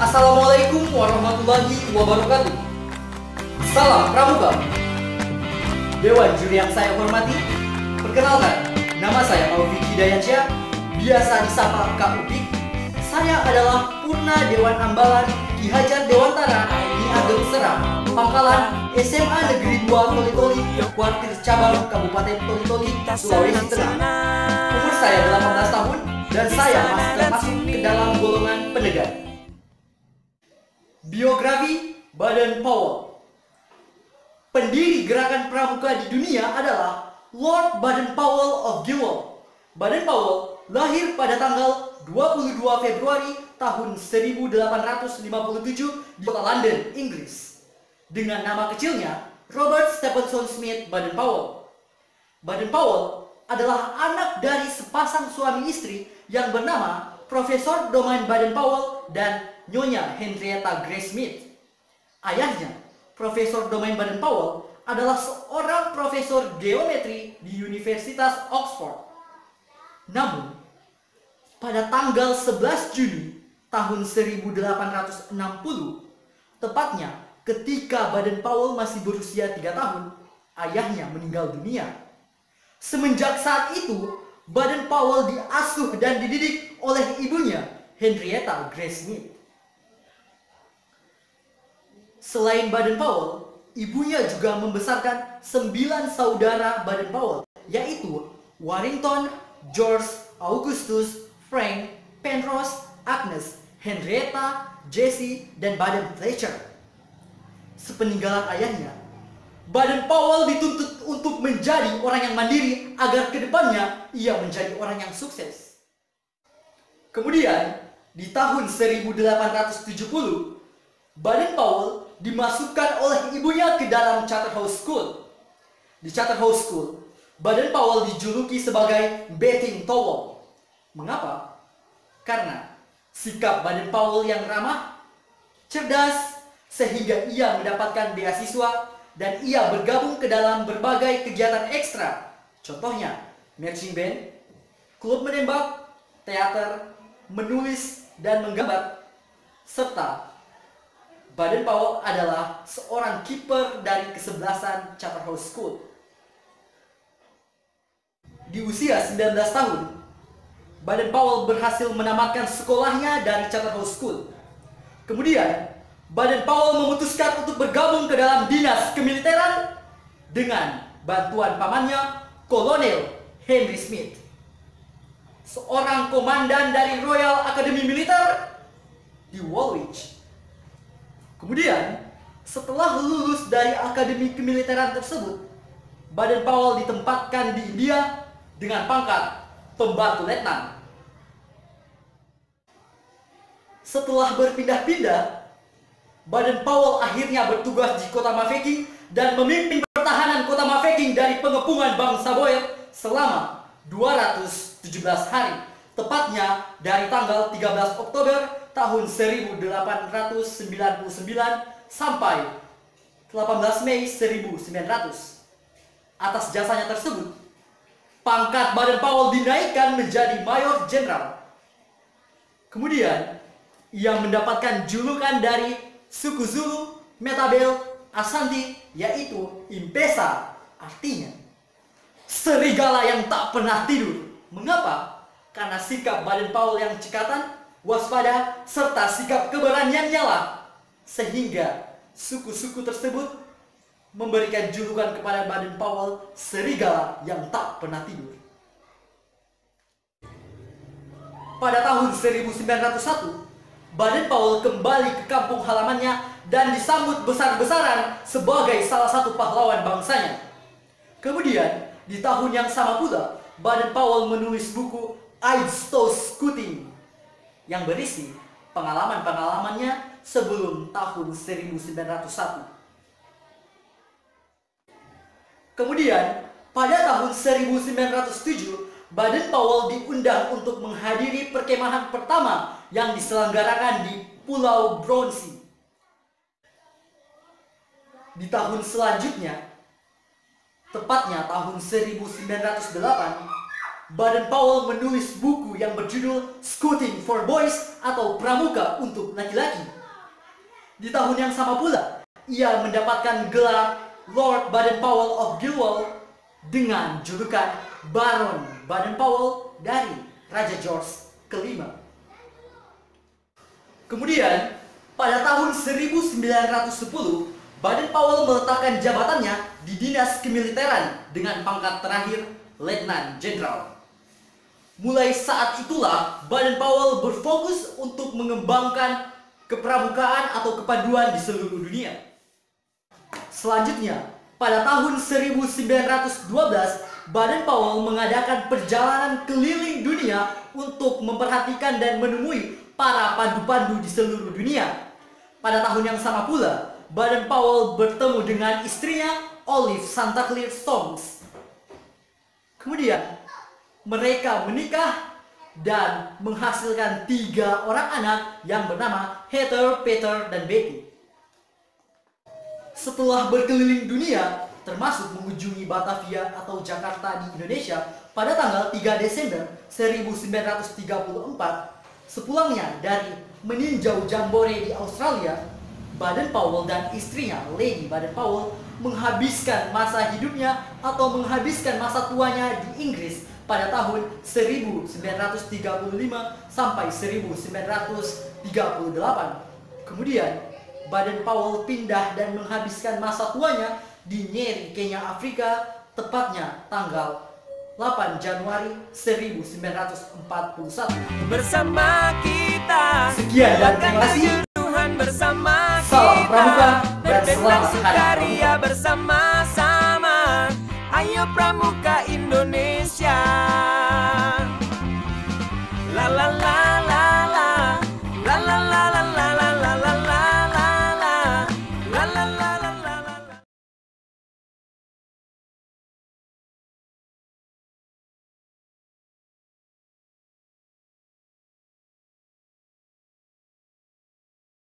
Assalamualaikum warahmatullahi wabarakatuh. Salam Pramuka. Dewan juri yang saya hormati, perkenalkan, nama saya Taufik Hidayansyah, biasa disapa Kak Upik. Saya adalah Purna Dewan Ambalan Ki Hajar Dewantara Ni Ageng Serang, Pangkalan SMA Negeri 2 Toli-Toli, Kuartir Cabang Kabupaten Toli-Toli, Sulawesi Tengah. Umur saya 18 tahun dan saya masuk ke dalam golongan penegak. Biografi Baden-Powell. Pendiri gerakan pramuka di dunia adalah Lord Baden-Powell of Gilwell. Baden-Powell lahir pada tanggal 22 Februari tahun 1857 di kota London, Inggris, dengan nama kecilnya Robert Stephenson Smith Baden-Powell. Baden-Powell adalah anak dari sepasang suami istri yang bernama Profesor Domain Baden-Powell dan Nyonya Henrietta Grace Smith. Ayahnya, Profesor Domain Baden-Powell, adalah seorang profesor geometri di Universitas Oxford. Namun, pada tanggal 11 Juni tahun 1860, tepatnya ketika Baden-Powell masih berusia 3 tahun, ayahnya meninggal dunia. Semenjak saat itu, Baden-Powell diasuh dan dididik oleh ibunya, Henrietta Grace Smith. Selain Baden-Powell, ibunya juga membesarkan 9 saudara Baden-Powell, yaitu Warrington, George, Augustus, Frank, Penrose, Agnes, Henrietta, Jessie, dan Baden-Fletcher. Sepeninggalan ayahnya, Baden-Powell dituntut untuk menjadi orang yang mandiri agar kedepannya ia menjadi orang yang sukses. Kemudian, di tahun 1870, Baden-Powell dimasukkan oleh ibunya ke dalam Charterhouse School. Di Charterhouse School, Baden-Powell dijuluki sebagai Betting Towel. Mengapa? Karena sikap Baden-Powell yang ramah, cerdas, sehingga ia mendapatkan beasiswa dan ia bergabung ke dalam berbagai kegiatan ekstra. Contohnya, marching band, klub menembak, teater, menulis, dan menggambar, serta Baden-Powell adalah seorang kiper dari kesebelasan Charterhouse School. Di usia 19 tahun, Baden-Powell berhasil menamatkan sekolahnya dari Charterhouse School. Kemudian, Baden-Powell memutuskan untuk bergabung ke dalam dinas kemiliteran dengan bantuan pamannya, Kolonel Henry Smith, seorang komandan dari Royal Academy Militer di Woolwich. Kemudian, setelah lulus dari akademi kemiliteran tersebut, Baden-Powell ditempatkan di India dengan pangkat pembantu letnan. Setelah berpindah-pindah, Baden-Powell akhirnya bertugas di kota Mafeking dan memimpin pertahanan kota Mafeking dari pengepungan bangsa Boer selama 217 hari, tepatnya dari tanggal 13 Oktober tahun 1899 sampai 18 Mei 1900. Atas jasanya tersebut, pangkat Baden-Powell dinaikkan menjadi Mayor Jenderal. Kemudian, ia mendapatkan julukan dari suku Zulu, Metabel, Ashanti, yaitu Impesa, artinya serigala yang tak pernah tidur. Mengapa? Karena sikap Baden-Powell yang cekatan, waspada, serta sikap keberaniannya lah, sehingga suku-suku tersebut memberikan julukan kepada Baden-Powell serigala yang tak pernah tidur. Pada tahun 1901, Baden-Powell kembali ke kampung halamannya dan disambut besar-besaran sebagai salah satu pahlawan bangsanya. Kemudian, di tahun yang sama pula, Baden-Powell menulis buku Scouting yang berisi pengalaman-pengalamannya sebelum tahun 1901. Kemudian, pada tahun 1907, Baden-Powell diundang untuk menghadiri perkemahan pertama yang diselenggarakan di Pulau Bronsey. Di tahun selanjutnya, tepatnya tahun 1908, Baden-Powell menulis buku yang berjudul Scouting for Boys atau Pramuka untuk Laki-laki. Di tahun yang sama pula, ia mendapatkan gelar Lord Baden-Powell of Gilwell dengan julukan Baron Baden-Powell dari Raja George kelima. Kemudian, pada tahun 1910, Baden-Powell meletakkan jabatannya di dinas kemiliteran dengan pangkat terakhir Letnan Jenderal. Mulai saat itulah Baden-Powell berfokus untuk mengembangkan kepramukaan atau kepaduan di seluruh dunia. Selanjutnya, pada tahun 1912, Baden-Powell mengadakan perjalanan keliling dunia untuk memperhatikan dan menemui para pandu-pandu di seluruh dunia. Pada tahun yang sama pula, Baden-Powell bertemu dengan istrinya, Olive Chanticleer Storms. Kemudian, mereka menikah dan menghasilkan 3 orang anak yang bernama Heather, Peter, dan Betty. Setelah berkeliling dunia, termasuk mengunjungi Batavia atau Jakarta di Indonesia pada tanggal 3 Desember 1934, sepulangnya dari meninjau jambore di Australia, Baden-Powell dan istrinya, Lady Baden-Powell, menghabiskan masa hidupnya atau menghabiskan masa tuanya di Inggris pada tahun 1935 sampai 1938. Kemudian, Baden-Powell pindah dan menghabiskan masa tuanya di Nyeri, Kenya, Afrika, tepatnya tanggal 8 Januari 1941. Bersama kita. Sekian dan terima kasih. Tuhan bersama Salam Pramuka dan berbenah selamat Hari sukaria Pramuka. bersama-sama. Ayo Pramuka Indonesia.